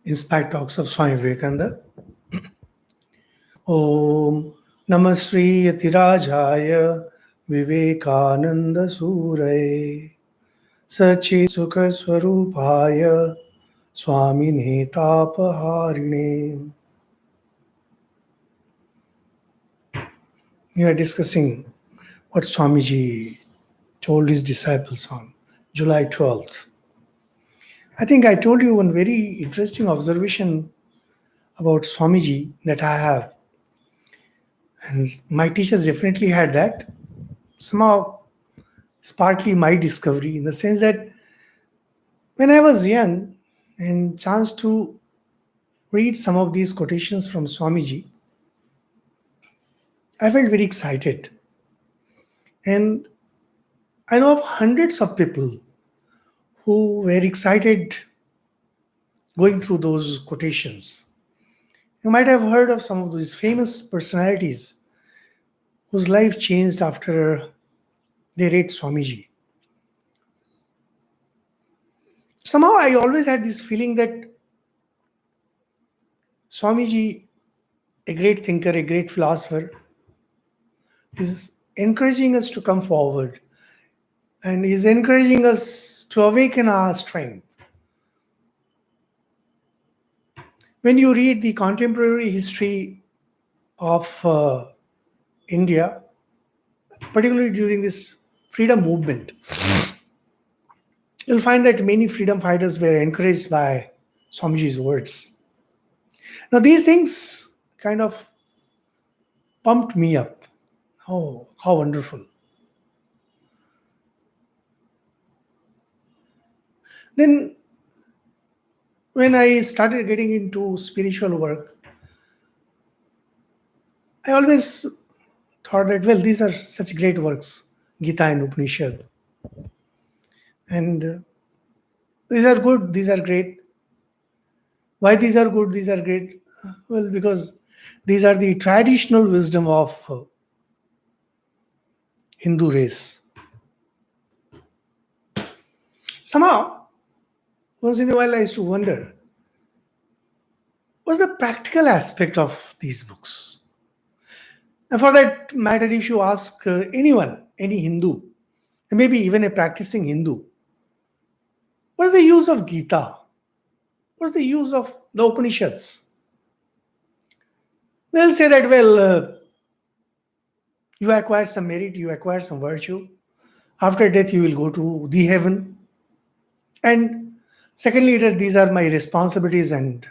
Inspired talks of Swami Vivekananda. Om Namah Sri Yatirajaya Vivekananda Suray Sachi Sukha Swarupaya Swami Netapaharine. We are discussing what Swamiji told his disciples on July 12th. I think I told you one very interesting observation about Swamiji that I have. And my teachers definitely had that. Somehow, it's partly my discovery in the sense that when I was young and chanced to read some of these quotations from Swamiji, I felt very excited. And I know of hundreds of people who were excited going through those quotations. You might have heard of some of these famous personalities whose life changed after they read Swamiji. Somehow I always had this feeling that Swamiji, a great thinker, a great philosopher, is encouraging us to come forward and is encouraging us to awaken our strength. When you read the contemporary history of India, particularly during this freedom movement, you'll find that many freedom fighters were encouraged by Swamiji's words. Now, these things kind of pumped me up. Oh, how wonderful. Then, when I started getting into spiritual work, I always thought that, well, these are such great works, Gita and Upanishad. And these are good, these are great. Why these are good, these are great? Well, because these are the traditional wisdom of Hindu race. Somehow, once in a while, I used to wonder, what's the practical aspect of these books? And for that matter, if you ask anyone, any Hindu, and maybe even a practicing Hindu, what is the use of Gita? What is the use of the Upanishads? They'll say that, well, you acquire some merit, you acquire some virtue. After death, you will go to the heaven. And secondly, that these are my responsibilities and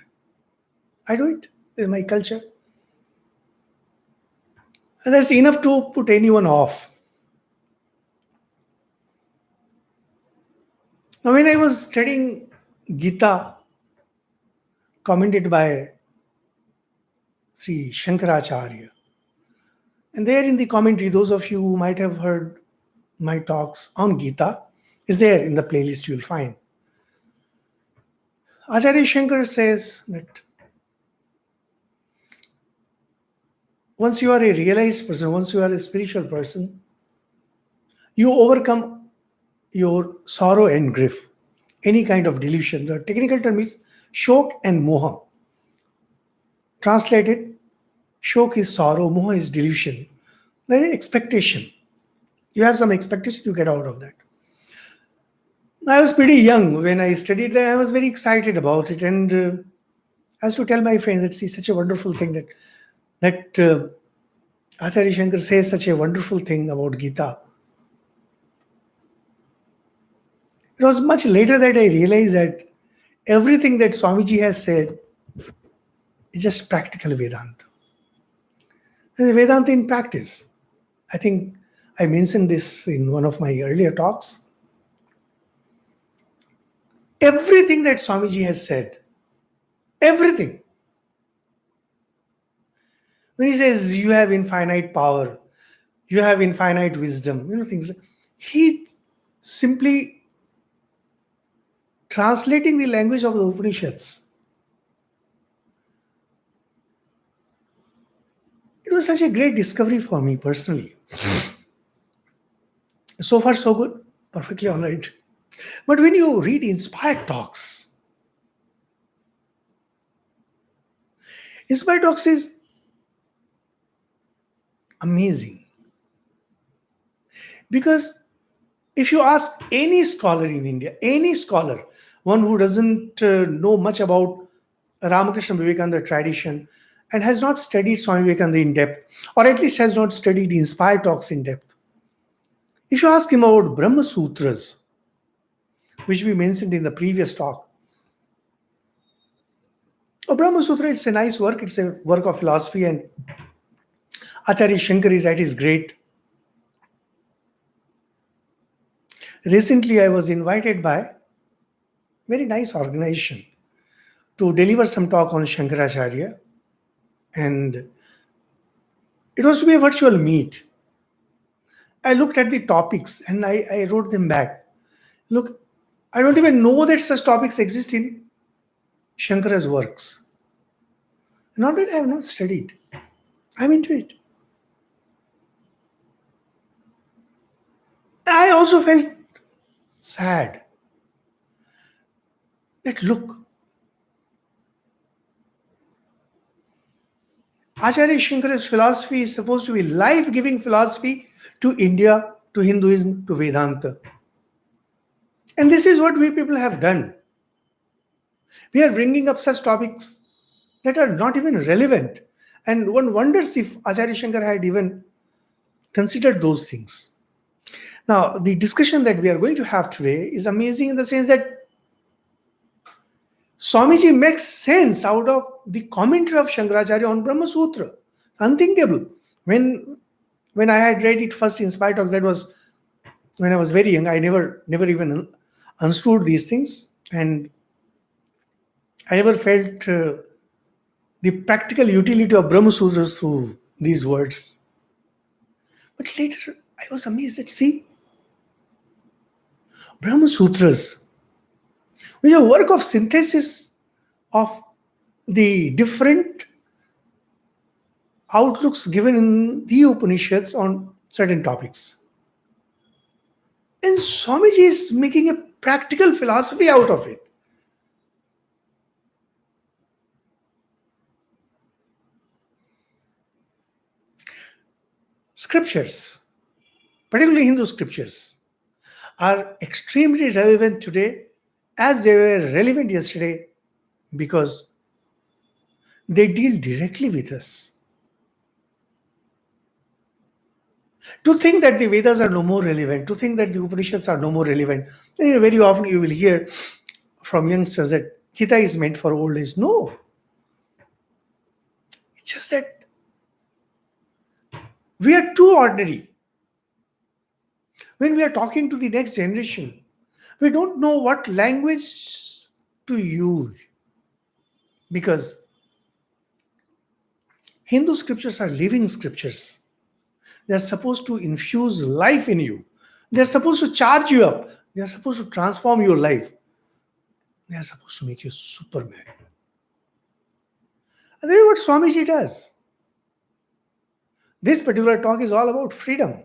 I do it. This is my culture. And that's enough to put anyone off. Now, when I was studying Gita, commented by Sri Shankaracharya, and there in the commentary, those of you who might have heard my talks on Gita, is there in the playlist you'll find. Acharya Shankar says that once you are a realized person, once you are a spiritual person, you overcome your sorrow and grief, any kind of delusion. The technical term is shok and moha. Translated, shok is sorrow, moha is delusion. That is expectation. You have some expectation, you get out of that. I was pretty young when I studied that. I was very excited about it, and I used to tell my friends that it's such a wonderful thing that Acharya Shankar says such a wonderful thing about Gita. It was much later that I realized that everything that Swamiji has said is just practical Vedanta. It's Vedanta in practice. I think I mentioned this in one of my earlier talks. Everything that Swamiji has said, everything. When he says you have infinite power, you have infinite wisdom, things like he simply translating the language of the Upanishads. It was such a great discovery for me personally. So far, so good. Perfectly all right. But when you read inspired talks, Inspired talks is amazing. Because if you ask any scholar in India, any scholar, one who doesn't know much about Ramakrishna Vivekananda tradition and has not studied Swami Vivekananda in depth, or at least has not studied Inspired Talks in depth, if you ask him about Brahma Sutras, which we mentioned in the previous talk, Brahma Sutra, it's a nice work, it's a work of philosophy, and Acharya Shankar is at his great. Recently, I was invited by a very nice organization to deliver some talk on Shankaracharya, and it was to be a virtual meet. I looked at the topics and I wrote them back. Look, I don't even know that such topics exist in Shankara's works. Not that I have not studied. I'm into it. I also felt sad that look, Acharya Shankara's philosophy is supposed to be life-giving philosophy to India, to Hinduism, to Vedanta. And this is what we people have done. We are bringing up such topics that are not even relevant. And one wonders if Acharya Shankar had even considered those things. Now, the discussion that we are going to have today is amazing in the sense that Swamiji makes sense out of the commentary of Shankaracharya on Brahma Sutra. Unthinkable. When I had read it first in Spy Talks, that was when I was very young. I never even understood these things, and I never felt the practical utility of Brahma Sutras through these words. But later, I was amazed that, see, Brahma Sutras, which are a work of synthesis of the different outlooks given in the Upanishads on certain topics. And Swamiji is making a practical philosophy out of it. Scriptures, particularly Hindu scriptures, are extremely relevant today as they were relevant yesterday because they deal directly with us. To think that the Vedas are no more relevant, to think that the Upanishads are no more relevant, very often you will hear from youngsters that Gita is meant for old age. No. It's just that we are too ordinary. When we are talking to the next generation, we don't know what language to use because Hindu scriptures are living scriptures. They are supposed to infuse life in you. They are supposed to charge you up. They are supposed to transform your life. They are supposed to make you Superman. And this is what Swamiji does. This particular talk is all about freedom.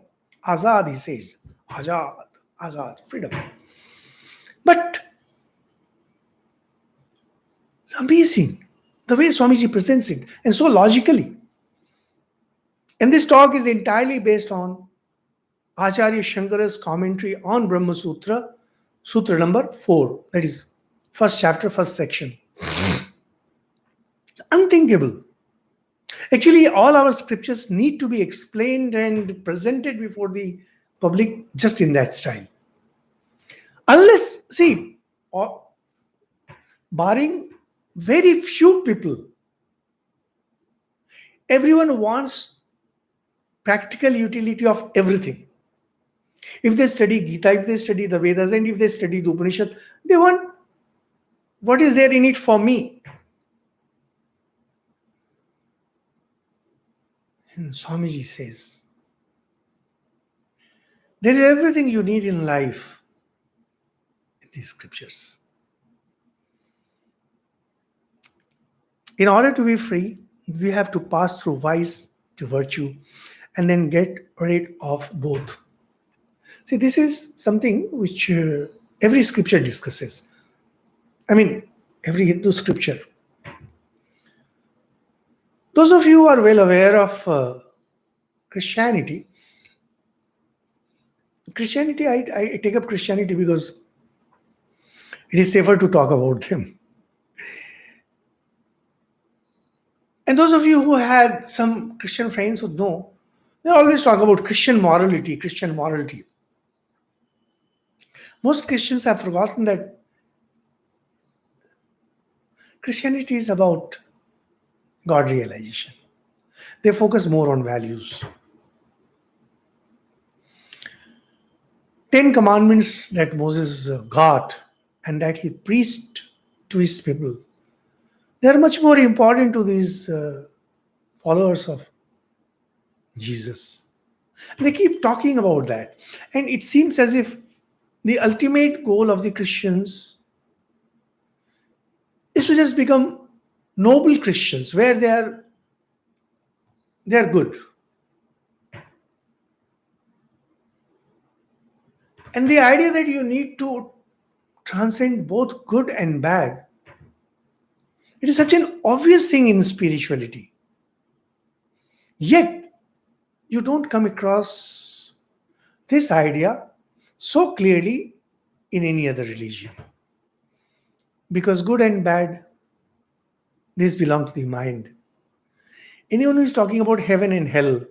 Azad, he says. Azad, Azad, freedom. But it's amazing the way Swamiji presents it, and so logically. And this talk is entirely based on Acharya Shankara's commentary on Brahma Sutra, Sutra number 4. That is first chapter, first section. Unthinkable. Actually, all our scriptures need to be explained and presented before the public just in that style. Unless, see, barring very few people, everyone wants practical utility of everything. If they study Gita, if they study the Vedas, and if they study the Upanishad, they want what is there in it for me. And Swamiji says, there is everything you need in life in these scriptures. In order to be free, we have to pass through vice to virtue and then get rid of both. See, this is something which every scripture discusses. I mean, every Hindu scripture. Those of you who are well aware of Christianity, I take up Christianity because it is safer to talk about them. And those of you who had some Christian friends who know, they always talk about Christian morality, Christian morality. Most Christians have forgotten that Christianity is about God realization. They focus more on values. 10 commandments that Moses got and that he preached to his people, they are much more important to these followers of Jesus. They keep talking about that. And it seems as if the ultimate goal of the Christians is to just become noble Christians where they are good. And the idea that you need to transcend both good and bad, it is such an obvious thing in spirituality. Yet, you don't come across this idea so clearly in any other religion. Because good and bad, these belong to the mind. Anyone who is talking about heaven and hell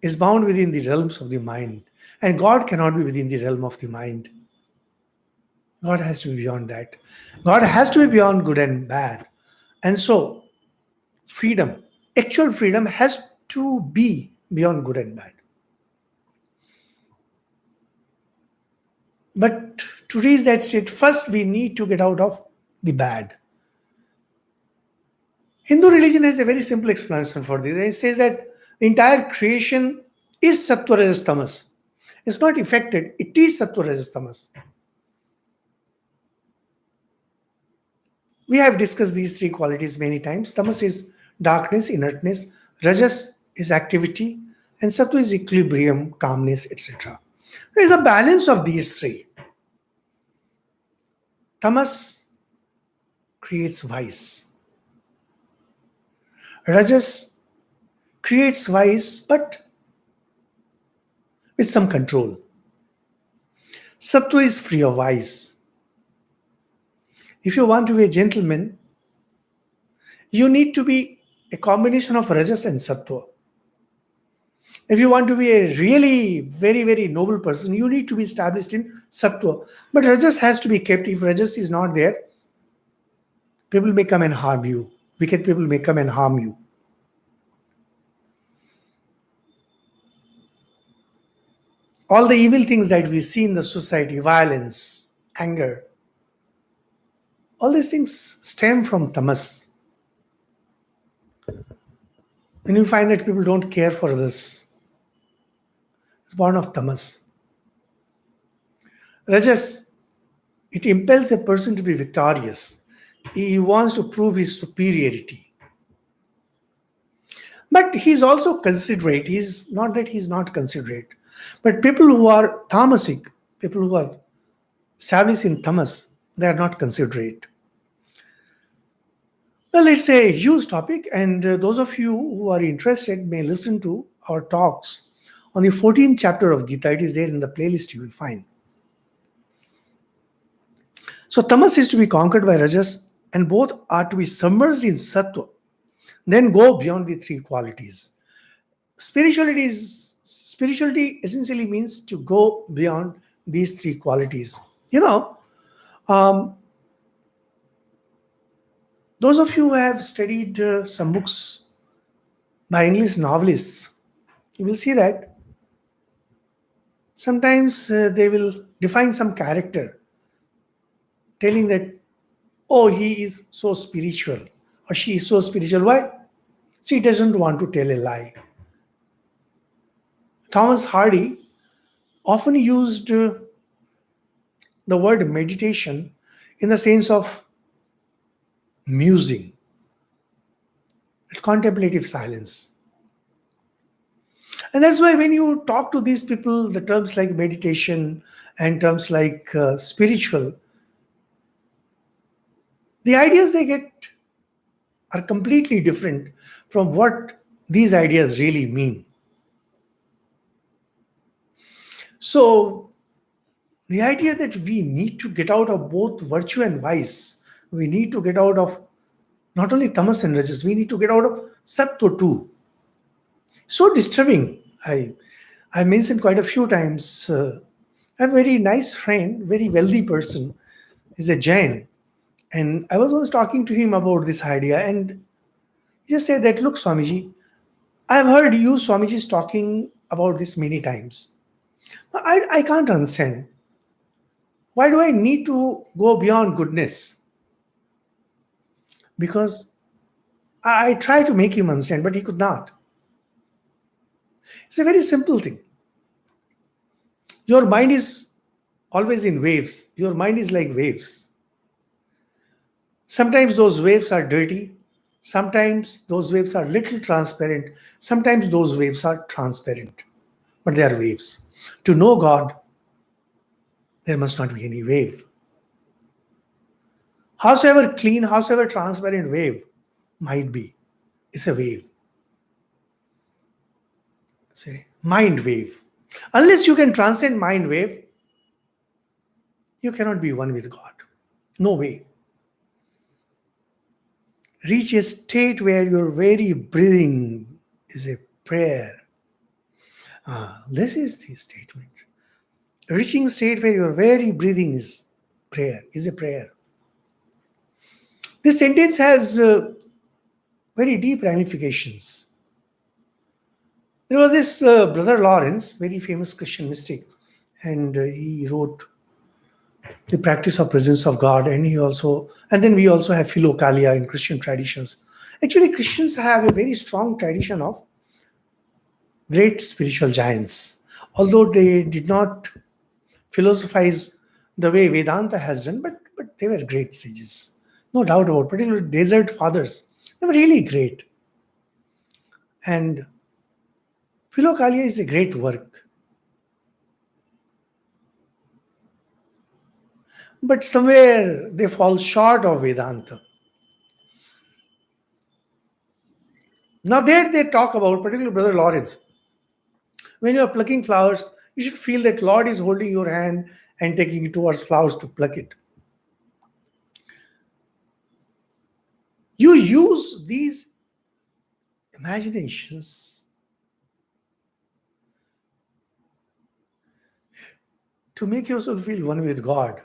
is bound within the realms of the mind. And God cannot be within the realm of the mind. God has to be beyond that. God has to be beyond good and bad. And so, freedom, actual freedom, has to be beyond good and bad. But to reach that state, first we need to get out of the bad. Hindu religion has a very simple explanation for this. It says that the entire creation is sattva rajas tamas. It's not affected, it is sattva rajas tamas. We have discussed these three qualities many times. Tamas is darkness, inertness. Rajas is activity. And sattva is equilibrium, calmness, etc. There is a balance of these three. Tamas creates vice. Rajas creates vice, but with some control. Sattva is free of vice. If you want to be a gentleman, you need to be a combination of Rajas and Sattva. If you want to be a really very, very noble person, you need to be established in Sattva. But Rajas has to be kept. If Rajas is not there, people may come and harm you. Wicked people may come and harm you. All the evil things that we see in the society, violence, anger, all these things stem from tamas. When you find that people don't care for others, it's born of tamas. Rajas, it impels a person to be victorious. He wants to prove his superiority. But he's also considerate. He's not that he's not considerate. But people who are tamasic, people who are established in tamas, they are not considerate. Well, it's a huge topic, and those of you who are interested may listen to our talks on the 14th chapter of Gita. It is there in the playlist you will find. So tamas is to be conquered by rajas, and both are to be submerged in sattva. Then go beyond the three qualities. Spirituality essentially means to go beyond these three qualities. Those of you who have studied some books by English novelists, you will see that sometimes they will define some character, telling that, oh, he is so spiritual or she is so spiritual. Why? She doesn't want to tell a lie. Thomas Hardy often used the word meditation in the sense of musing, contemplative silence. And that's why when you talk to these people, the terms like meditation and terms like spiritual, the ideas they get are completely different from what these ideas really mean. So, the idea that we need to get out of both virtue and vice, we need to get out of not only tamas and rajas, we need to get out of sattva too. So disturbing. I mentioned quite a few times. I have a very nice friend, very wealthy person. He's a Jain, and I was once talking to him about this idea, and he just said that, look, Swamiji, I've heard you, Swamiji's talking about this many times. But I can't understand. Why do I need to go beyond goodness? Because I tried to make him understand, but he could not. It's a very simple thing. Your mind is always in waves. Your mind is like waves. Sometimes those waves are dirty. Sometimes those waves are little transparent. Sometimes those waves are transparent. But they are waves. To know God, there must not be any wave. Howsoever clean, howsoever transparent wave might be, it's a wave. Say, mind wave. Unless you can transcend mind wave, you cannot be one with God. No way. Reach a state where your very breathing is a prayer. This is the statement. Reaching a state where your very breathing is prayer, is a prayer. This sentence has very deep ramifications. There was this Brother Lawrence, very famous Christian mystic, and he wrote The Practice of Presence of God, and then we also have Philokalia in Christian traditions. Actually, Christians have a very strong tradition of great spiritual giants, although they did not philosophize the way Vedanta has done, but they were great sages. No doubt about it. Particularly desert fathers. They were really great. And Philokalia is a great work. But somewhere they fall short of Vedanta. Now there they talk about, particularly Brother Lawrence, when you are plucking flowers, you should feel that Lord is holding your hand and taking you towards flowers to pluck it. You use these imaginations to make yourself feel one with God.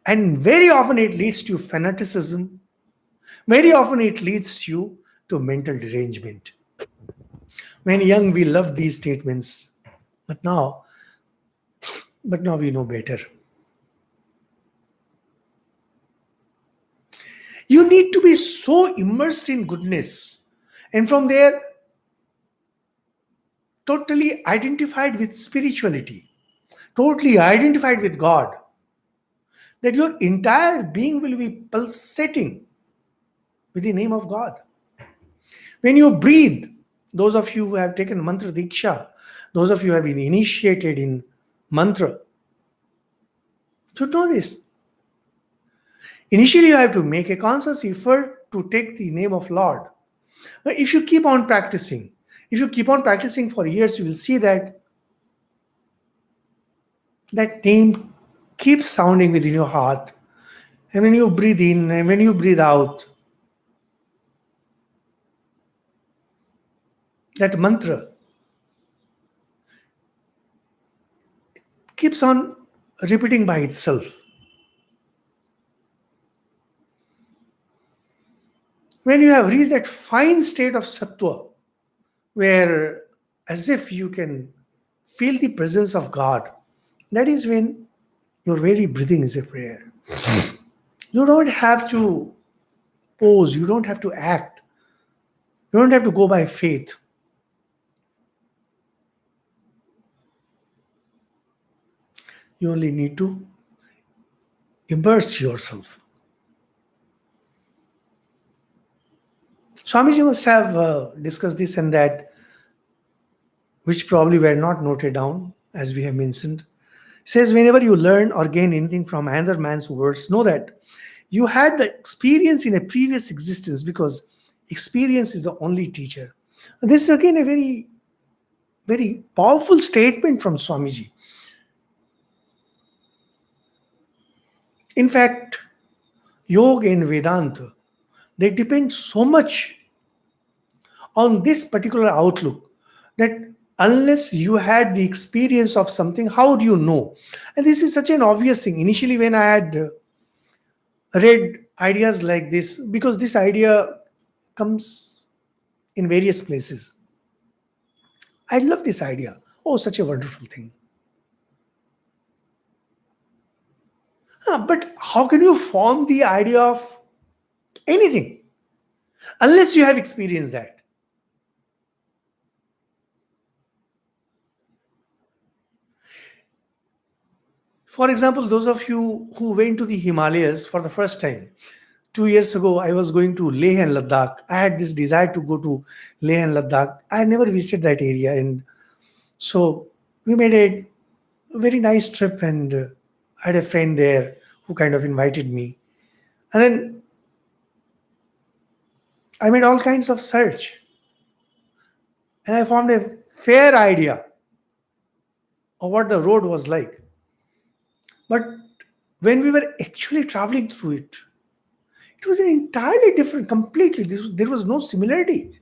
And very often it leads to fanaticism. Very often it leads you to mental derangement. When young, we loved these statements, but now we know better. You need to be so immersed in goodness, and from there, totally identified with spirituality, totally identified with God, that your entire being will be pulsating with the name of God. When you breathe, those of you who have taken mantra diksha, those of you who have been initiated in mantra, should know this. Initially, you have to make a conscious effort to take the name of Lord. But if you keep on practicing, for years, you will see that name keeps sounding within your heart. And when you breathe in and when you breathe out, that mantra keeps on repeating by itself. When you have reached that fine state of sattva, where as if you can feel the presence of God, that is when your very breathing is a prayer. You don't have to pose, you don't have to act, you don't have to go by faith. You only need to immerse yourself. Swamiji must have discussed this and that, which probably were not noted down, as we have mentioned. He says, whenever you learn or gain anything from another man's words, know that You had the experience in a previous existence, because experience is the only teacher. This is again a very, very powerful statement from Swamiji. In fact, yoga and Vedanta, they depend so much on this particular outlook that unless you had the experience of something, how do you know? And this is such an obvious thing. Initially, when I had read ideas like this, because this idea comes in various places, I love this idea. Oh, such a wonderful thing. But how can you form the idea of anything unless you have experienced that? For example, those of you who went to the Himalayas for the first time, 2 years ago, I was going to Leh and Ladakh. I had this desire to go to Leh and Ladakh. I had never visited that area. And so we made a very nice trip, and I had a friend there who kind of invited me. And then I made all kinds of search, and I formed a fair idea of what the road was like. But when we were actually traveling through it, it was an entirely different, completely. There was no similarity,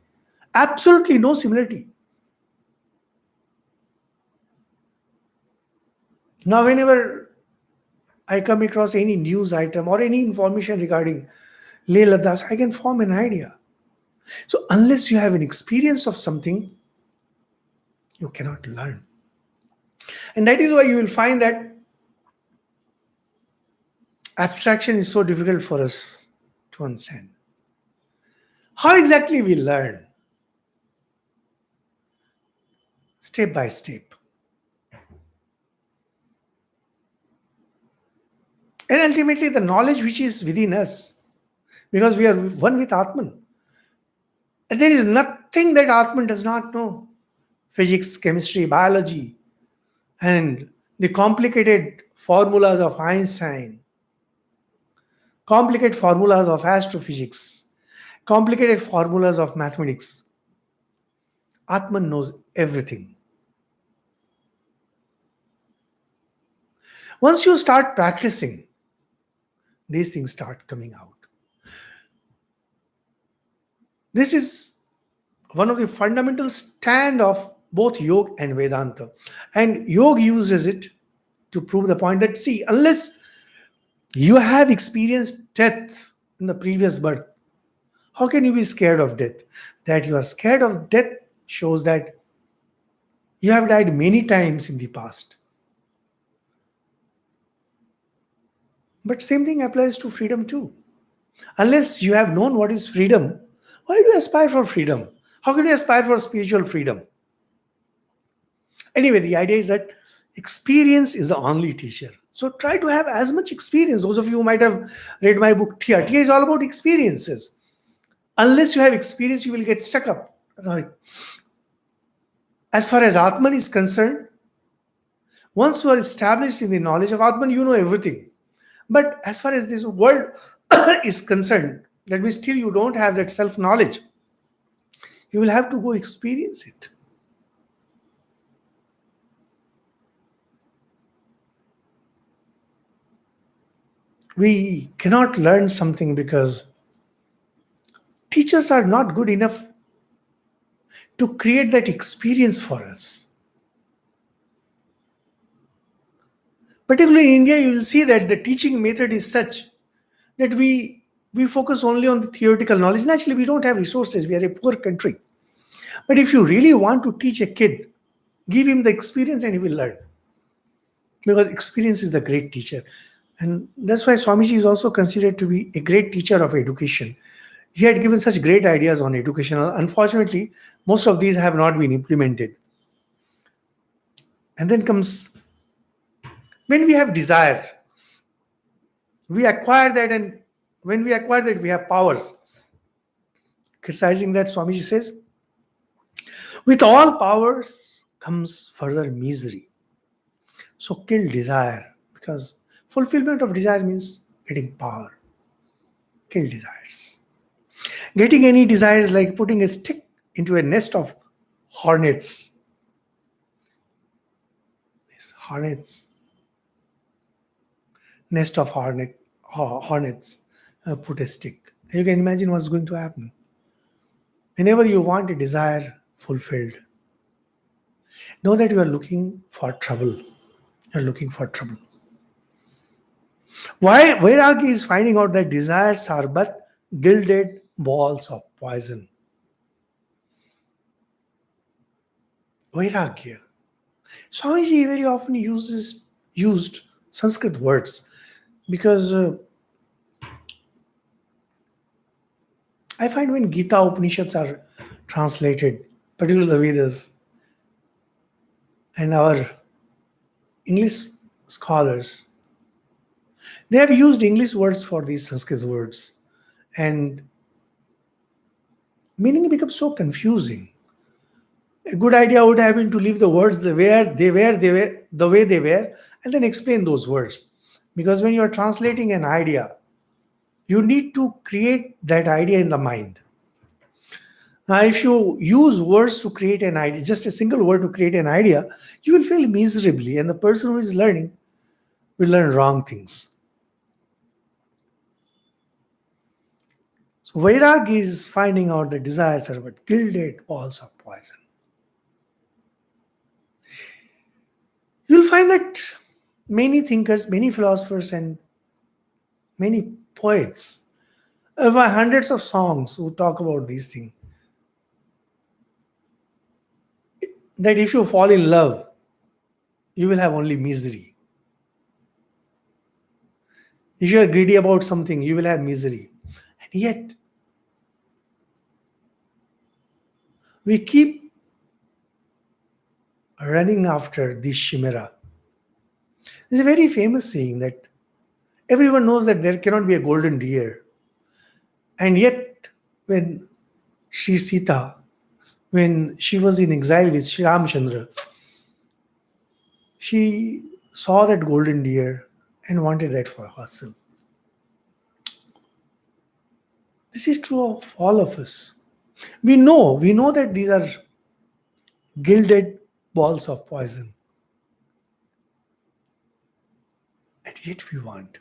absolutely no similarity. Now, whenever I come across any news item or any information regarding Leh Ladakh, I can form an idea. So, unless you have an experience of something, you cannot learn. And that is why you will find that abstraction is so difficult for us to understand. How exactly we learn? Step by step. And ultimately, the knowledge which is within us, because we are one with Atman. And there is nothing that Atman does not know. Physics, chemistry, biology, and the complicated formulas of Einstein, complicated formulas of astrophysics, complicated formulas of mathematics. Atman knows everything. Once you start practicing, these things start coming out. This is one of the fundamental stand of both yoga and Vedanta. And yoga uses it to prove the point that, see, unless you have experienced death in the previous birth, how can you be scared of death? That you are scared of death shows that you have died many times in the past. But same thing applies to freedom too. Unless you have known what is freedom, why do you aspire for freedom? How can you aspire for spiritual freedom? Anyway, the idea is that experience is the only teacher. So try to have as much experience. Those of you who might have read my book, Tia. Tia is all about experiences. Unless you have experience, you will get stuck up. Right? As far as Atman is concerned, once you are established in the knowledge of Atman, you know everything. But as far as this world is concerned, that means still you don't have that self-knowledge. You will have to go experience it. We cannot learn something because teachers are not good enough to create that experience for us. Particularly in India, you will see that the teaching method is such that we focus only on the theoretical knowledge. Naturally, we don't have resources. We are a poor country. But if you really want to teach a kid, give him the experience and he will learn. Because experience is the great teacher. And that's why Swamiji is also considered to be a great teacher of education. He had given such great ideas on education. Unfortunately, most of these have not been implemented. And then comes when we have desire, we acquire that, and when we acquire that, we have powers. Criticizing that, Swamiji says, with all powers comes further misery. So kill desire, because fulfillment of desire means getting power. Kill desires. Getting any desire is like putting a stick into a nest of hornets. These hornets, nest of hornets, put a stick. You can imagine what's going to happen. Whenever you want a desire fulfilled, know that you are looking for trouble. You're looking for trouble. Why Vairagi is finding out that desires are but gilded balls of poison. Vairagya. Swamiji very often used Sanskrit words because I find when Gita Upanishads are translated, particularly the Vedas, and our English scholars, they have used English words for these Sanskrit words, and meaning becomes so confusing. A good idea would have been to leave the words the way they were, and then explain those words. Because when you are translating an idea, you need to create that idea in the mind. Now, if you use words to create an idea, just a single word to create an idea, you will fail miserably, and the person who is learning will learn wrong things. So, Vairagi is finding out the desires are but gilded balls of poison. You'll find that many thinkers, many philosophers, and many poets have hundreds of songs who talk about these things. That if you fall in love, you will have only misery. If you are greedy about something, you will have misery. And yet, we keep running after this chimera. There's a very famous saying that everyone knows that there cannot be a golden deer. And yet, when Sri Sita, when she was in exile with Sri Ramchandra, she saw that golden deer and wanted that for herself. This is true of all of us. We know that these are gilded balls of poison. And yet we want.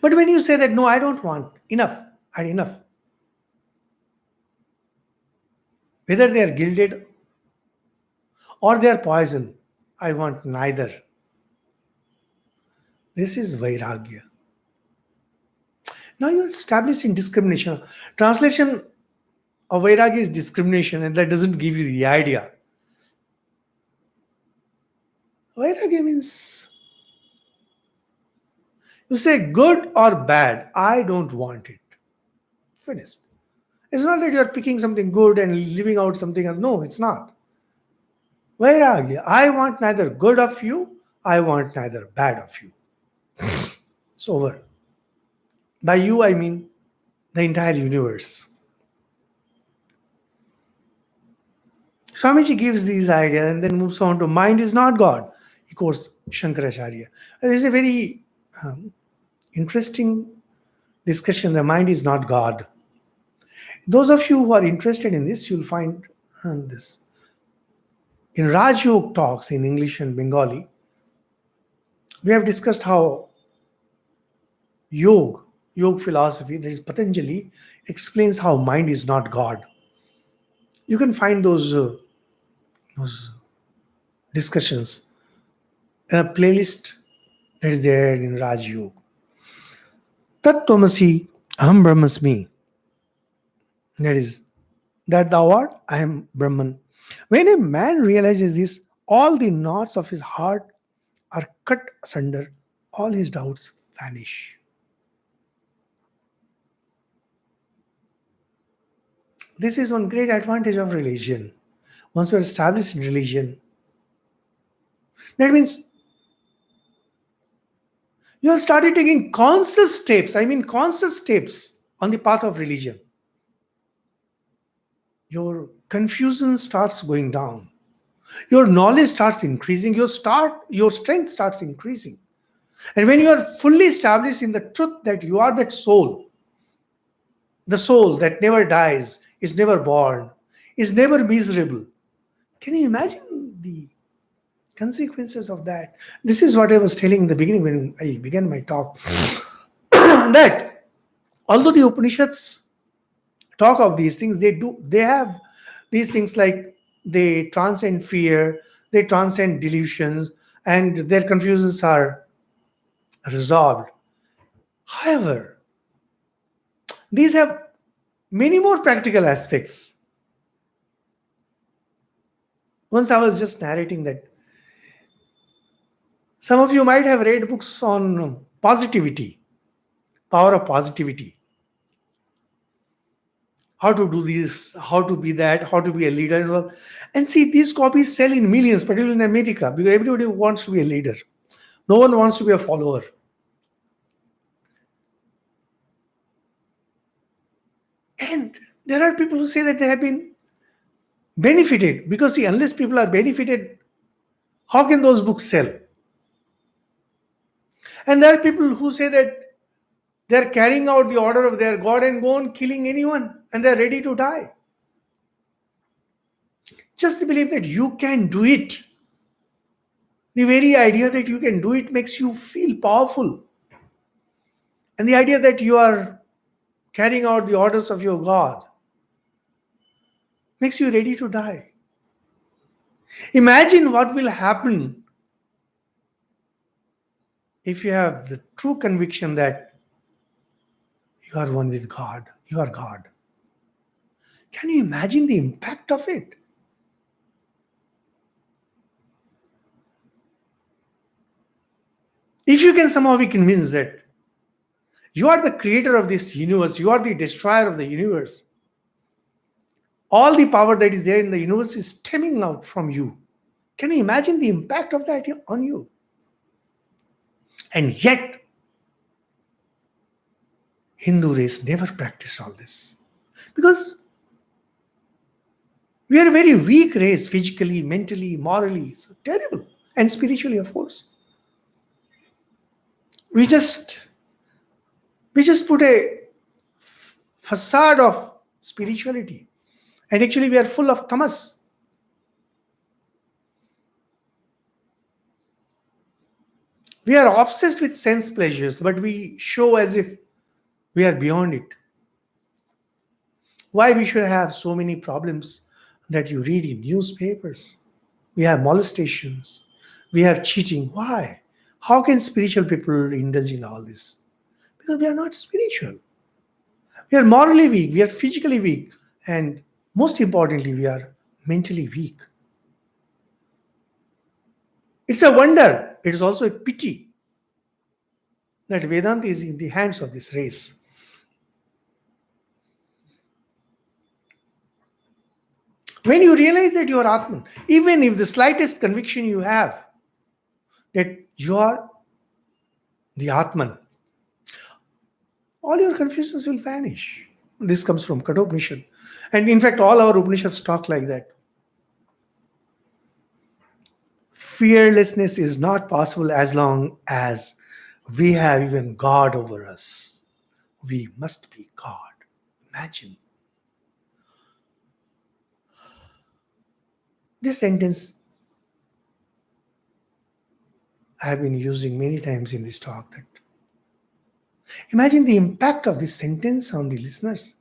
But when you say that, no, I don't want, enough, I had enough. Whether they are gilded or they are poison, I want neither. This is Vairagya. Now you're establishing discrimination. Translation of Vairagya is discrimination, and that doesn't give you the idea. Vairagya means you say good or bad, I don't want it. Finished. It's not that you're picking something good and leaving out something else. No, it's not. Vairagya, I want neither good of you, I want neither bad of you. It's over. By you, I mean the entire universe. Swamiji gives these ideas and then moves on to mind is not God. He quotes Shankaracharya. This is a very interesting discussion. The mind is not God. Those of you who are interested in this, you'll find this. In Raj Yoga talks in English and Bengali, we have discussed how yoga philosophy, that is Patanjali, explains how mind is not God. You can find those discussions in a playlist that is there in Raj Yoga. Tat Tvamasi Aham Brahmasmi. That is, that thou art, I am Brahman. When a man realizes this, all the knots of his heart are cut asunder, all his doubts vanish. This is one great advantage of religion. Once you are established in religion, that means you have started taking conscious steps on the path of religion. Your confusion starts going down. Your knowledge starts increasing. Your strength starts increasing. And when you are fully established in the truth that you are that soul, the soul that never dies, is never born, is never miserable, can you imagine the consequences of that? This is what I was telling in the beginning when I began my talk. That although the Upanishads talk of these things, they have these things like they transcend fear, they transcend delusions, and their confusions are resolved. However, these have many more practical aspects. Once I was just narrating that some of you might have read books on positivity, power of positivity, how to do this, how to be that, how to be a leader, and all. And see, these copies sell in millions, particularly in America, because everybody wants to be a leader. No one wants to be a follower. And there are people who say that they have been benefited, because see, unless people are benefited, how can those books sell? And there are people who say that they're carrying out the order of their God and go on killing anyone, and they're ready to die. Just believe that you can do it. The very idea that you can do it makes you feel powerful. And the idea that you are carrying out the orders of your God makes you ready to die. Imagine what will happen if you have the true conviction that you are one with God, you are God. Can you imagine the impact of it? If you can somehow be convinced that you are the creator of this universe, you are the destroyer of the universe, all the power that is there in the universe is stemming out from you. Can you imagine the impact of that on you? And yet, Hindu race never practiced all this. Because we are a very weak race, physically, mentally, morally. It's terrible. And spiritually, of course. We just put a facade of spirituality. And actually, we are full of tamas. We are obsessed with sense pleasures, but we show as if we are beyond it. Why we should have so many problems that you read in newspapers? We have molestations. We have cheating. Why? How can spiritual people indulge in all this? Because we are not spiritual. We are morally weak. We are physically weak. And most importantly, we are mentally weak. It's a wonder. It is also a pity that Vedanta is in the hands of this race. When you realize that you are Atman, even if the slightest conviction you have that you are the Atman, all your confusions will vanish. This comes from Kathopanishad. And in fact, all our Upanishads talk like that. Fearlessness is not possible as long as we have even God over us. We must be God. Imagine. This sentence I have been using many times in this talk. That imagine the impact of this sentence on the listeners.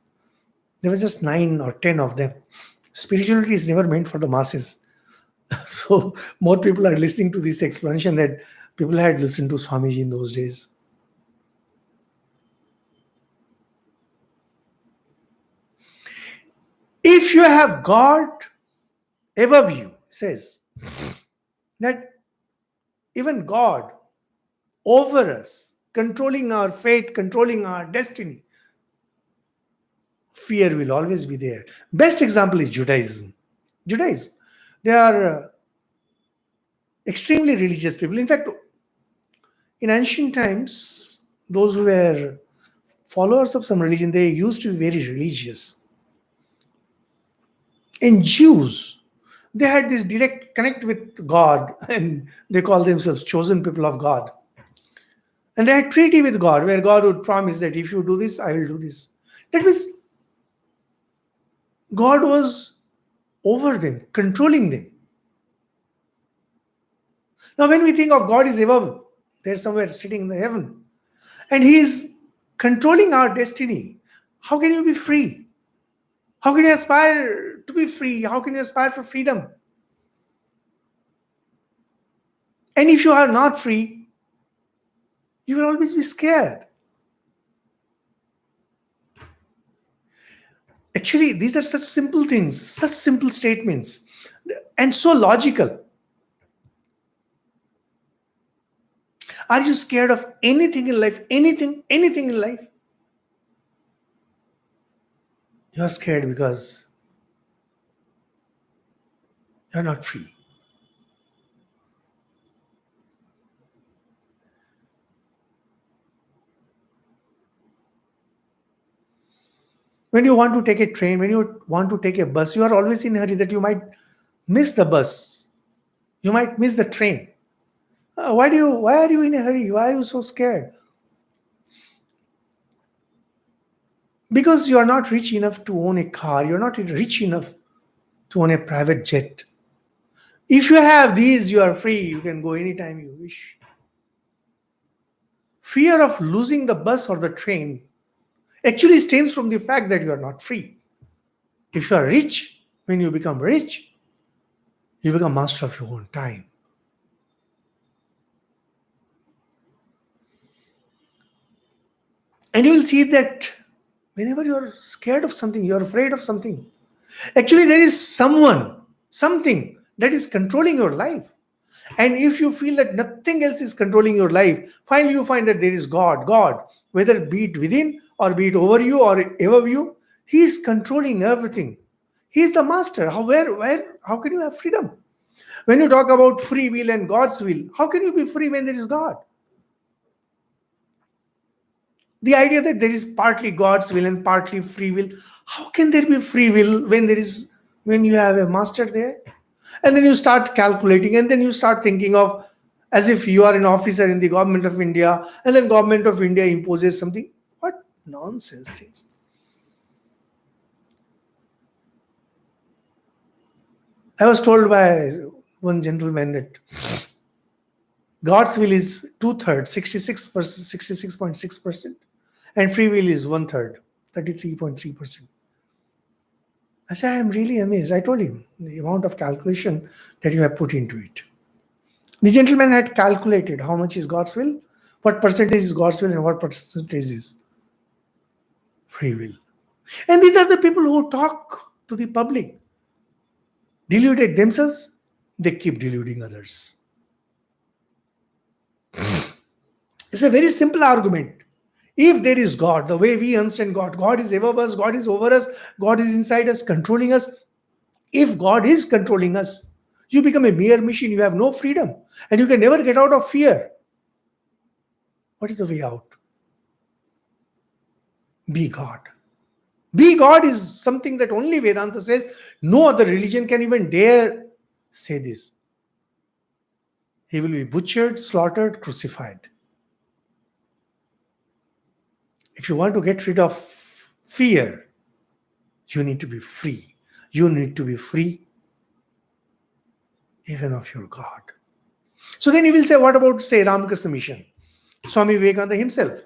There were just 9 or 10 of them. Spirituality is never meant for the masses. So more people are listening to this explanation that people had listened to Swamiji in those days. If you have God above you, says that even God over us, controlling our fate, controlling our destiny, fear will always be there. Best example is Judaism. Judaism, they are extremely religious people. In fact, in ancient times, those who were followers of some religion, they used to be very religious. And Jews, they had this direct connect with God, and they call themselves chosen people of God. And they had treaty with God, where God would promise that if you do this, I will do this. That means God was over them, controlling them. Now, when we think of God is above, there's somewhere sitting in the heaven, and He is controlling our destiny, how can you be free? How can you aspire to be free? How can you aspire for freedom? And if you are not free, you will always be scared. Actually, these are such simple things, such simple statements, and so logical. Are you scared of anything in life? Anything in life? You are scared because you are not free. When you want to take a train, when you want to take a bus, you are always in a hurry that you might miss the bus. You might miss the train. Why are you in a hurry? Why are you so scared? Because you are not rich enough to own a car. You're not rich enough to own a private jet. If you have these, you are free. You can go anytime you wish. Fear of losing the bus or the train actually stems from the fact that you are not free. If you are rich, when you become rich, you become master of your own time. And you will see that whenever you are scared of something, you are afraid of something, actually there is something that is controlling your life. And if you feel that nothing else is controlling your life, finally you find that there is God, whether be it within or be it over you or above you, He is controlling everything. He is the master. How can you have freedom? When you talk about free will and God's will, how can you be free when there is God? The idea that there is partly God's will and partly free will, how can there be free will when you have a master there? And then you start calculating, and then you start thinking of as if you are an officer in the government of India, and then government of India imposes something. What nonsense is. I was told by one gentleman that God's will is 2/3, 66%, 66.6%, and free will is 1/3, 33.3%. I said, I am really amazed. I told him the amount of calculation that you have put into it. The gentleman had calculated how much is God's will, what percentage is God's will, and what percentage is free will. And these are the people who talk to the public. Deluded themselves, they keep deluding others. It's a very simple argument. If there is God, the way we understand God, God is above us, God is over us, God is inside us, controlling us. If God is controlling us, you become a mere machine. You have no freedom. And you can never get out of fear. What is the way out? Be God. Be God is something that only Vedanta says. No other religion can even dare say this. He will be butchered, slaughtered, crucified. If you want to get rid of fear, you need to be free. You need to be free even of your God. So then he will say, what about, say, Ramakrishna mission? Swami Vivekananda himself.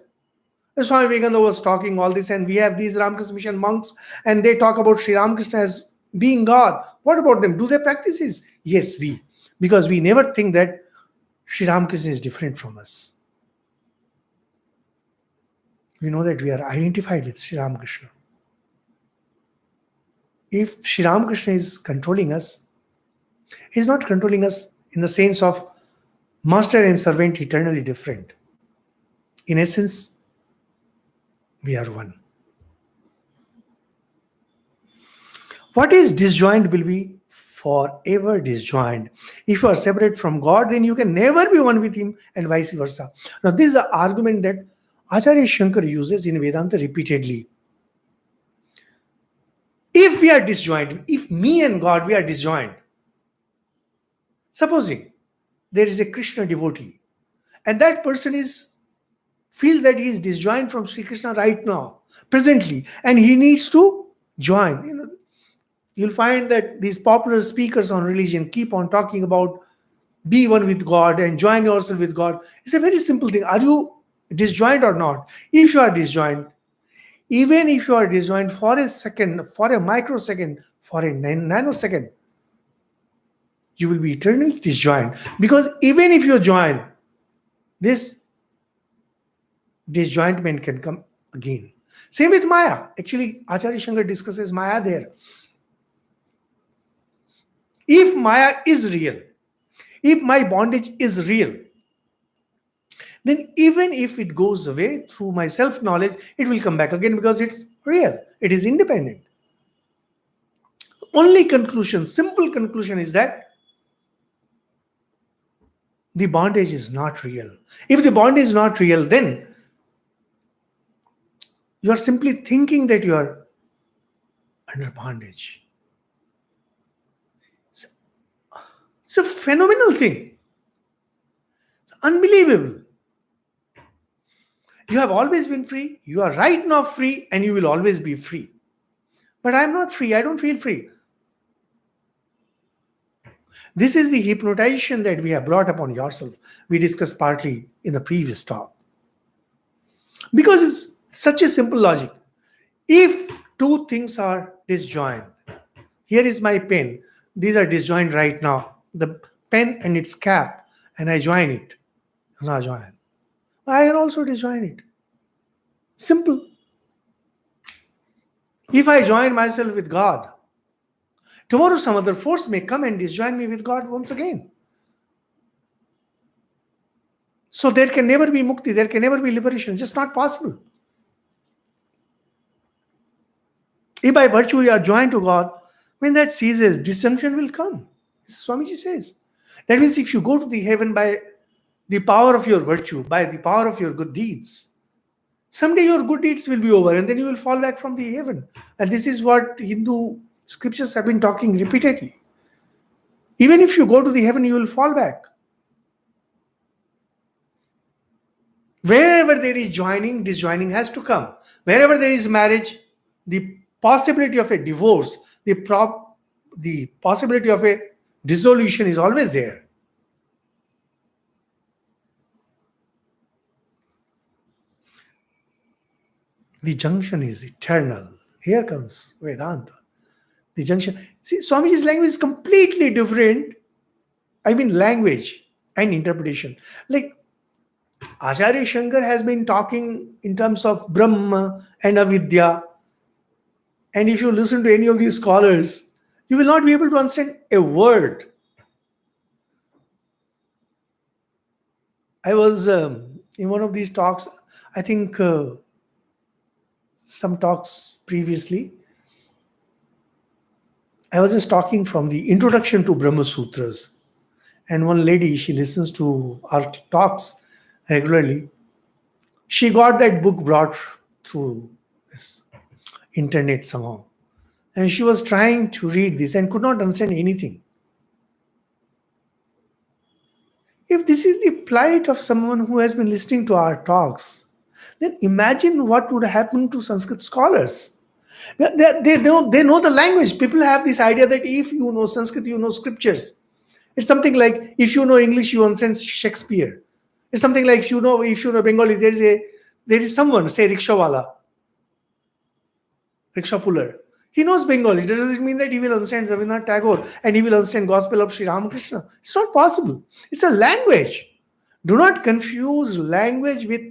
Swami Vivekananda was talking all this, and we have these Ramakrishna mission monks, and they talk about Sri Ramakrishna as being God. What about them? Do they practice this? Yes, because we never think that Sri Ramakrishna is different from us. We know that we are identified with Sri Ramakrishna. If Sri Ramakrishna is controlling us, he is not controlling us in the sense of master and servant eternally different. In essence, we are one. What is disjoined will be forever disjoined. If you are separate from God, then you can never be one with Him, and vice versa. Now, this is the argument that Acharya Shankar uses in Vedanta repeatedly. If we are disjoined, if me and God, we are disjoined, supposing there is a Krishna devotee, and that person is feels that he is disjoined from Sri Krishna right now, presently, and he needs to join. You'll find that these popular speakers on religion keep on talking about be one with God and join yourself with God. It's a very simple thing. Are you disjoined or not? If you are disjoined, even if you are disjoined for a second, for a microsecond, for a nanosecond, you will be eternally disjoined. Because even if you join, this disjointment can come again. Same with Maya. Actually, Acharya Shankar discusses Maya there. If Maya is real, if my bondage is real, then even if it goes away through my self-knowledge, it will come back again because it's real. It is independent. Only conclusion, simple conclusion is that the bondage is not real. If the bondage is not real, then you are simply thinking that you are under bondage. It's a phenomenal thing. It's unbelievable. You have always been free. You are right now free and you will always be free. But I'm not free. I don't feel free. This is the hypnotization that we have brought upon yourself. We discussed partly in the previous talk. Because it's such a simple logic. If two things are disjoined, here is my pen. These are disjoined right now. The pen and its cap, and I join it. It's not joined. I can also disjoin it. Simple. If I join myself with God, tomorrow some other force may come and disjoin me with God once again. So there can never be mukti, there can never be liberation. It's just not possible. If by virtue you are joined to God, when that ceases, disjunction will come. Swamiji says. That means if you go to the heaven by the power of your virtue, by the power of your good deeds, someday your good deeds will be over and then you will fall back from the heaven. And this is what Hindu scriptures have been talking repeatedly. Even if you go to the heaven, you will fall back. Wherever there is joining, disjoining has to come. Wherever there is marriage, the possibility of a divorce, the possibility of a dissolution is always there. The junction is eternal. Here comes Vedanta. The junction. See, Swamiji's language is completely different. I mean, language and interpretation. Like, Acharya Shankar has been talking in terms of Brahma and Avidya. And if you listen to any of these scholars, you will not be able to understand a word. I was in one of these talks, I think some talks previously, I was just talking from the introduction to Brahma Sutras. And one lady, she listens to our talks regularly. She got that book brought through this internet somehow. And she was trying to read this and could not understand anything. If this is the plight of someone who has been listening to our talks, then imagine what would happen to Sanskrit scholars. They know the language. People have this idea that if you know Sanskrit, you know scriptures. It's something like if you know English, you understand Shakespeare. It's something like if you know Bengali, there is someone, say rickshawala, rickshaw puller. He knows Bengali. That doesn't mean that he will understand Rabindranath Tagore and he will understand Gospel of Sri Ramakrishna. It's not possible. It's a language. Do not confuse language with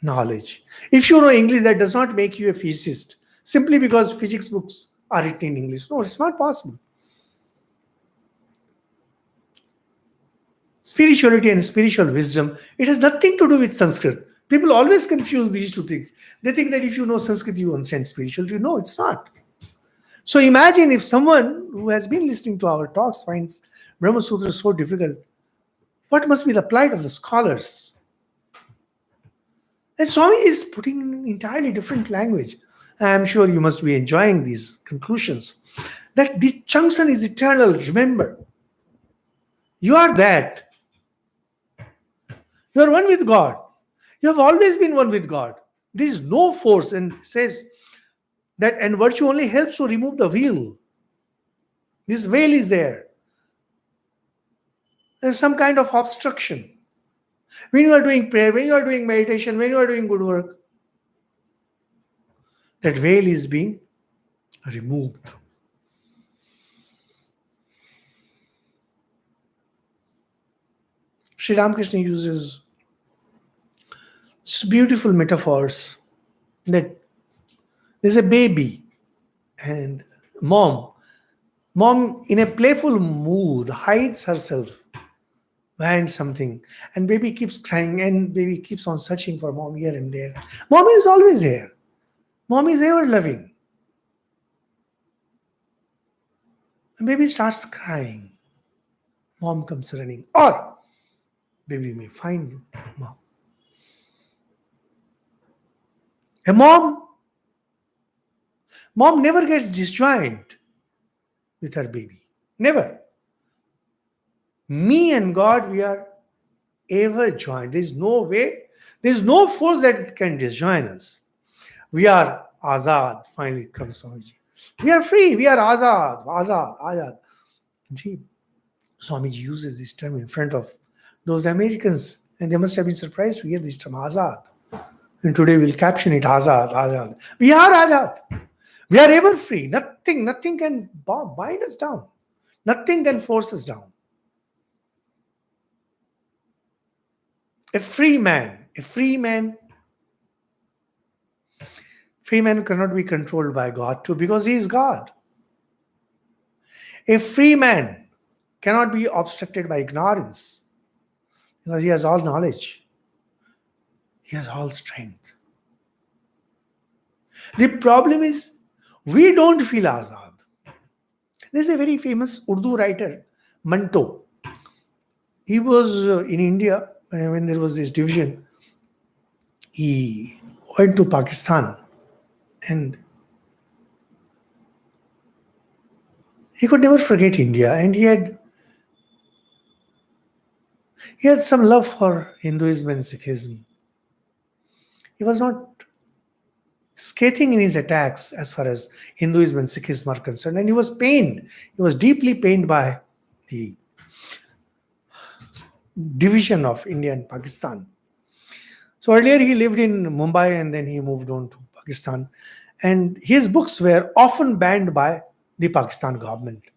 knowledge. If you know English, that does not make you a physicist simply because physics books are written in English. No, it's not possible. Spirituality and spiritual wisdom, it has nothing to do with Sanskrit. People always confuse these two things. They think that if you know Sanskrit, you understand spirituality. No, it's not. So imagine if someone who has been listening to our talks finds Brahma Sutra so difficult, what must be the plight of the scholars? And Swami is putting in an entirely different language. I'm sure you must be enjoying these conclusions. That this junction is eternal. Remember, you are that. You are one with God. You have always been one with God. There is no force, and says that, and virtue only helps to remove the veil. This veil is there. There's some kind of obstruction. When you are doing prayer, when you are doing meditation, when you are doing good work, that veil is being removed. Sri Ramakrishna uses beautiful metaphors that there's a baby and mom in a playful mood hides herself behind something, and baby keeps crying, and baby keeps on searching for mom here and there. Mom is always there. Mom is ever loving. And baby starts crying. Mom comes running, or baby may find mom. A mom never gets disjoined with her baby. Never. Me and God, we are ever joined. There is no way, there is no force that can disjoin us. We are azad. Finally comes Swamiji. We are free. We are azad. Gee, Swamiji uses this term in front of those Americans, and they must have been surprised to hear this term, azad. And today we'll caption it, azad. We are azad. We are ever free. Nothing can bind us down. Nothing can force us down. A free man cannot be controlled by God too, because he is God. A free man cannot be obstructed by ignorance, because he has all knowledge. He has all strength. The problem is, we don't feel azad. There's a very famous Urdu writer, Manto. He was in India when there was this division. He went to Pakistan, and he could never forget India, and he had some love for Hinduism and Sikhism. He was not scathing in his attacks as far as Hinduism and Sikhism are concerned, and he was pained. He was deeply pained by the division of India and Pakistan. So earlier he lived in Mumbai, and then he moved on to Pakistan. And his books were often banned by the Pakistan government,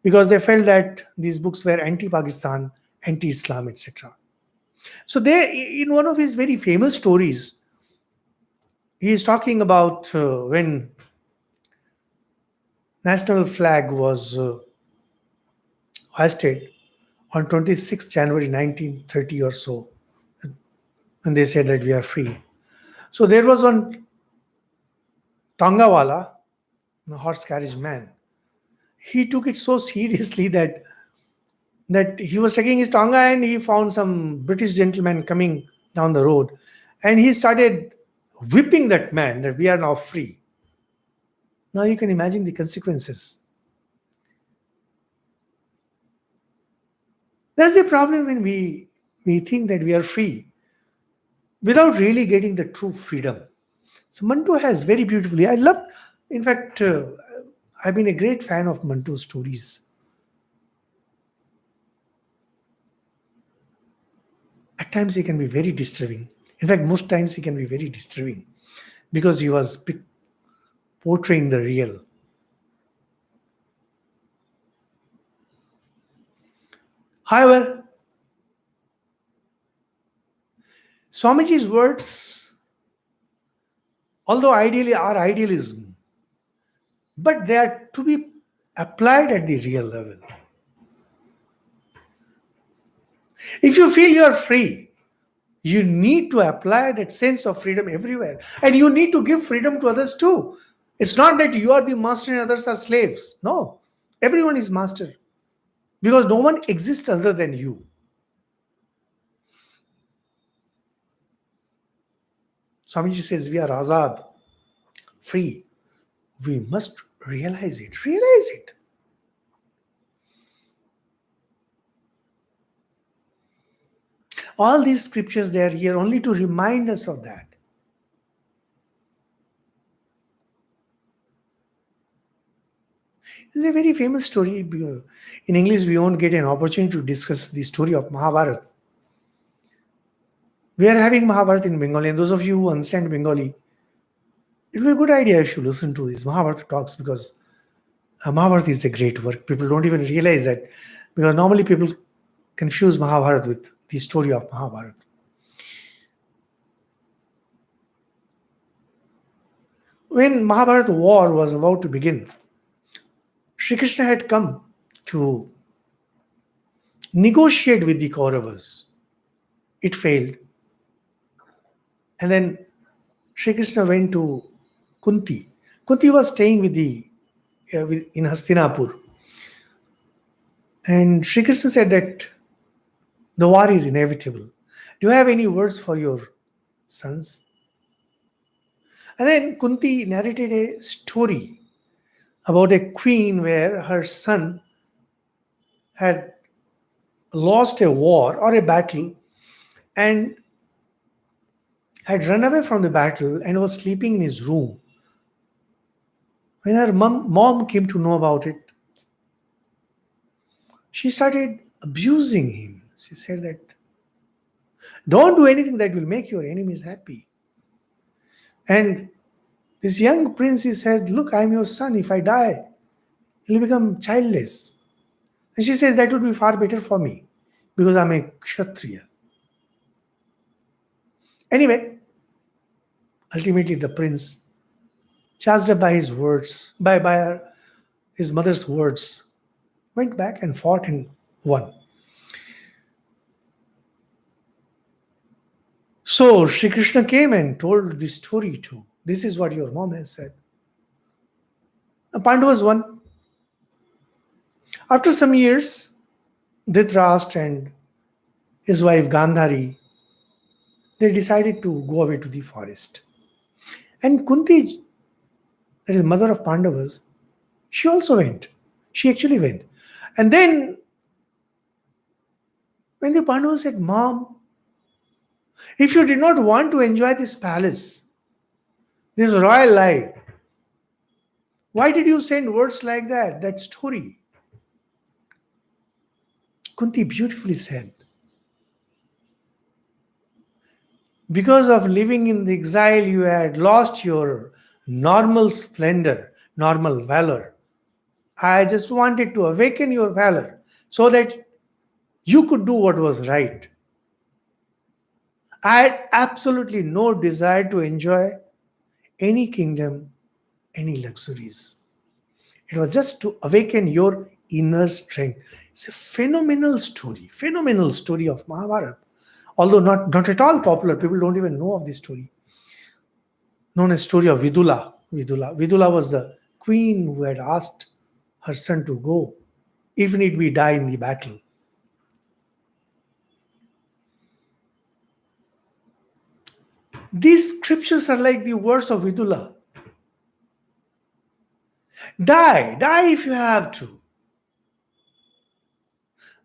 because they felt that these books were anti-Pakistan, anti-Islam, etc. So in one of his very famous stories, he is talking about when national flag was hoisted on 26th January 1930 or so, and they said that we are free. So there was one Tangawala, a horse carriage man. He took it so seriously that he was taking his tanga, and he found some British gentleman coming down the road, and he started whipping that man, that we are now free. Now you can imagine the consequences. That's the problem when we think that we are free without really getting the true freedom. So Manto has very beautifully, in fact, I've been a great fan of Manto's stories. At times he can be very disturbing. In fact, most times he can be very disturbing, because he was portraying the real. However, Swamiji's words, although ideally are idealism, but they are to be applied at the real level. If you feel you are free, you need to apply that sense of freedom everywhere. And you need to give freedom to others too. It's not that you are the master and others are slaves. No, everyone is master, because no one exists other than you. Swamiji says we are azad, free. We must realize it. Realize it. All these scriptures, they are here only to remind us of that. It's a very famous story. In English, we won't get an opportunity to discuss the story of Mahabharata. We are having Mahabharata in Bengali, and those of you who understand Bengali, it will be a good idea if you listen to these Mahabharata talks, because Mahabharata is a great work. People don't even realize that, because normally people confuse Mahabharata with the story of Mahabharata. When Mahabharata war was about to begin, Sri Krishna had come to negotiate with the Kauravas. It failed. And then Sri Krishna went to Kunti. Kunti was staying in Hastinapur. And Sri Krishna said that the war is inevitable. Do you have any words for your sons? And then Kunti narrated a story about a queen where her son had lost a war or a battle and had run away from the battle and was sleeping in his room. When her mom came to know about it, she started abusing him. She said that, don't do anything that will make your enemies happy. And this young prince, he said, look, I'm your son. If I die, he'll become childless. And she says, that would be far better for me, because I'm a Kshatriya. Anyway, ultimately the prince, charged up by his words, his mother's words, went back and fought and won. So Sri Krishna came and told this story too. This is what your mom has said. The Pandavas won. After some years, Dhritarashtra and his wife Gandhari, they decided to go away to the forest. And Kunti, that is mother of Pandavas, she also went. She actually went. And then, when the Pandavas said, Mom, if you did not want to enjoy this palace, this royal life, why did you send words like that story? Kunti beautifully said, because of living in the exile, you had lost your normal splendor, normal valor. I just wanted to awaken your valor so that you could do what was right. I had absolutely no desire to enjoy any kingdom, any luxuries. It was just to awaken your inner strength. It's a phenomenal story of Mahabharata. Although not at all popular, people don't even know of this story. Known as story of Vidula. Vidula was the queen who had asked her son to go, even if we die in the battle. These scriptures are like the words of Vidula. Die if you have to.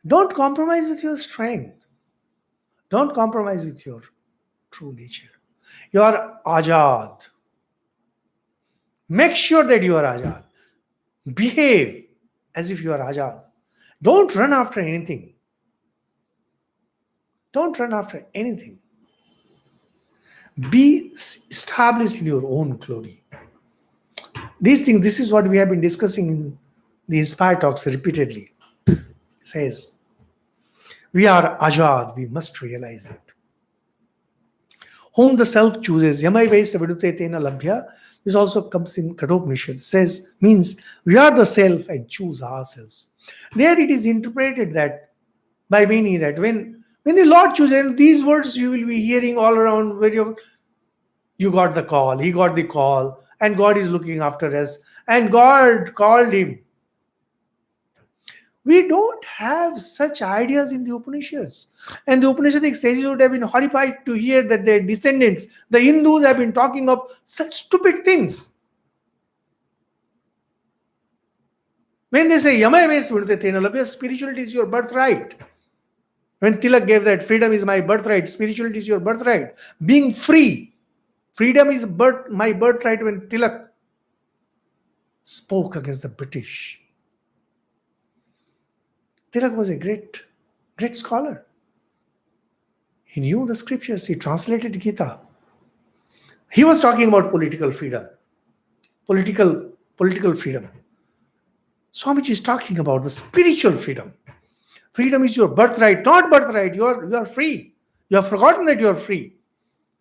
Don't compromise with your strength. Don't compromise with your true nature. You are Ajad. Make sure that you are Ajad. Behave as if you are Ajad. Don't run after anything. Don't run after anything. Be established in your own glory. This is what we have been discussing in the Inspire Talks repeatedly. It says, we are Ajad, we must realize it. Whom the self chooses, Yamai Vaisa Vidute Tena Labhya, this also comes in Kathopanishad. Says, means we are the self and choose ourselves. There it is interpreted that by many that when the Lord chooses, and these words you will be hearing all around where you got the call, he got the call, and God is looking after us, and God called him. We don't have such ideas in the Upanishads. And the Upanishadic sages would have been horrified to hear that their descendants, the Hindus, have been talking of such stupid things. When they say, Yamai Ves Vidute Tena Labhya, spirituality is your birthright. When Tilak gave that, freedom is my birthright, spirituality is your birthright. Being free, freedom is my birthright. When Tilak spoke against the British, Tilak was a great, great scholar. He knew the scriptures, he translated Gita. He was talking about political freedom. Political freedom. Swamiji is talking about the spiritual freedom. Freedom is your birthright, not birthright. You are free. You have forgotten that you are free.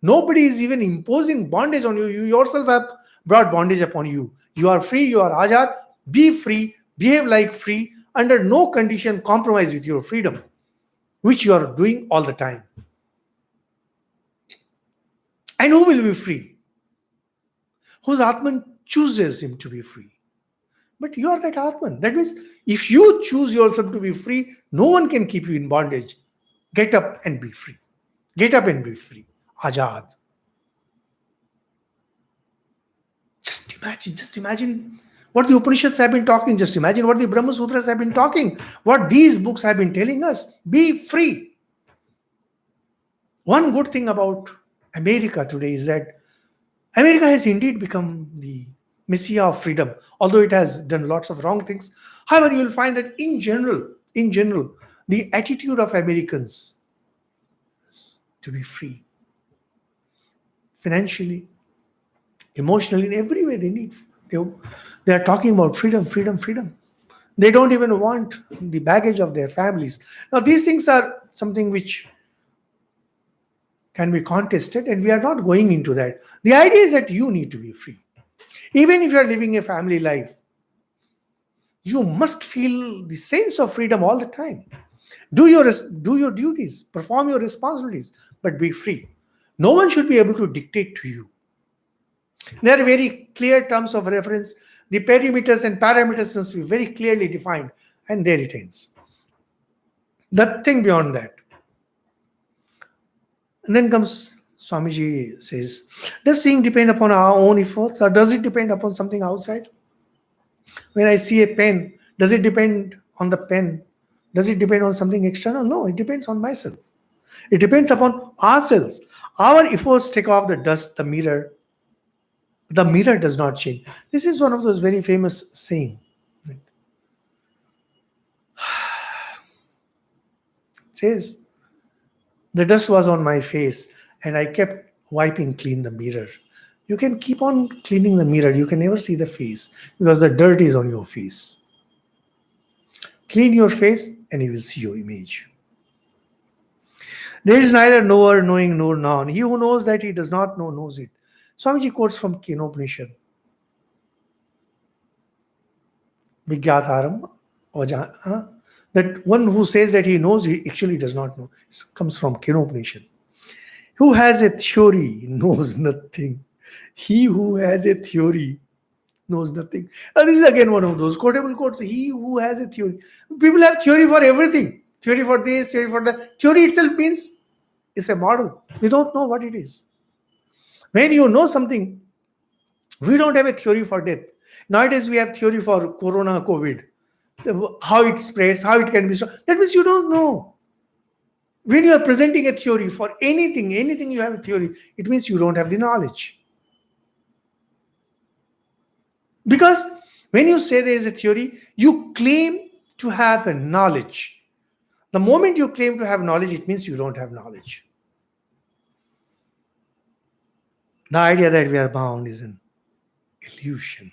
Nobody is even imposing bondage on you. You yourself have brought bondage upon you. You are free, you are azad. Be free, behave like free, under no condition compromise with your freedom, which you are doing all the time. And who will be free? Whose Atman chooses him to be free. But you are that Atman. That means if you choose yourself to be free, no one can keep you in bondage. Get up and be free. Get up and be free. Ajad. Just imagine what the Upanishads have been talking. Just imagine what the Brahma Sutras have been talking. What these books have been telling us. Be free. One good thing about America today is that America has indeed become the messiah of freedom, although it has done lots of wrong things. However, you will find that in general, the attitude of Americans is to be free. Financially, emotionally, in every way they are talking about freedom. They don't even want the baggage of their families. Now, these things are something which can be contested, and we are not going into that. The idea is that you need to be free. Even if you are living a family life, you must feel the sense of freedom all the time. Do your duties, perform your responsibilities, but be free. No one should be able to dictate to you. There are very clear terms of reference. The perimeters and parameters must be very clearly defined, and there it ends. Nothing beyond that. And then comes Swamiji says, does seeing depend upon our own efforts, or does it depend upon something outside? When I see a pen, does it depend on the pen? Does it depend on something external? No, it depends on myself. It depends upon ourselves. Our efforts take off the dust, the mirror. The mirror does not change. This is one of those very famous saying. It says, the dust was on my face and I kept wiping clean the mirror. You can keep on cleaning the mirror. You can never see the face because the dirt is on your face. Clean your face and you will see your image. There is neither knower knowing nor known. He who knows that he does not know knows it. Swamiji quotes from Kenopanishad. Vigyataram, that one who says that he knows, he actually does not know. It comes from Kenopanishad. Who has a theory knows nothing. He who has a theory knows nothing. Now, this is again one of those quotable quotes. He who has a theory. People have theory for everything. Theory for this, theory for that. Theory itself means it's a model. We don't know what it is. When you know something, we don't have a theory for death. Nowadays, we have theory for corona, COVID. How it spreads, how it can be stopped. That means you don't know. When you are presenting a theory for anything you have a theory, it means you don't have the knowledge. Because when you say there is a theory, you claim to have a knowledge. The moment you claim to have knowledge, it means you don't have knowledge. The idea that we are bound is an illusion.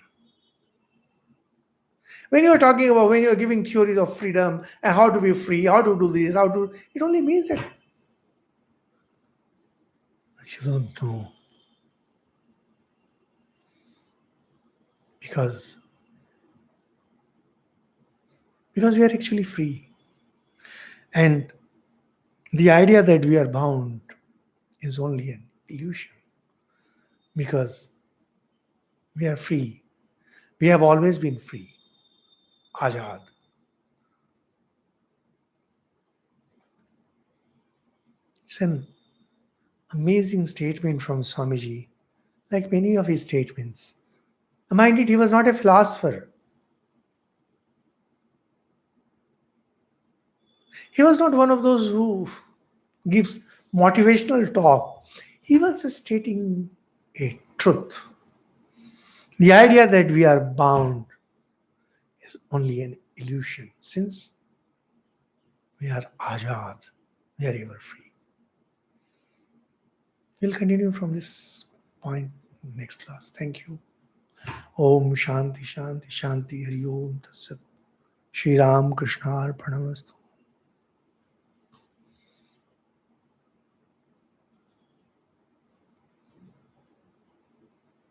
When you are talking about, when you are giving theories of freedom and how to be free, how to do this, it only means that you don't know. Because we are actually free. And the idea that we are bound is only an illusion. Because we are free. We have always been free. Ajad. It's an amazing statement from Swamiji, like many of his statements. Mind it, he was not a philosopher. He was not one of those who gives motivational talk. He was just stating a truth. The idea that we are bound is only an illusion, since we are ajad, we are ever free. We'll continue from this point next class. Thank you. Om Shanti Shanti Shanti Hari Om Tatsat. Shri Ram Krishna Arpanamastu.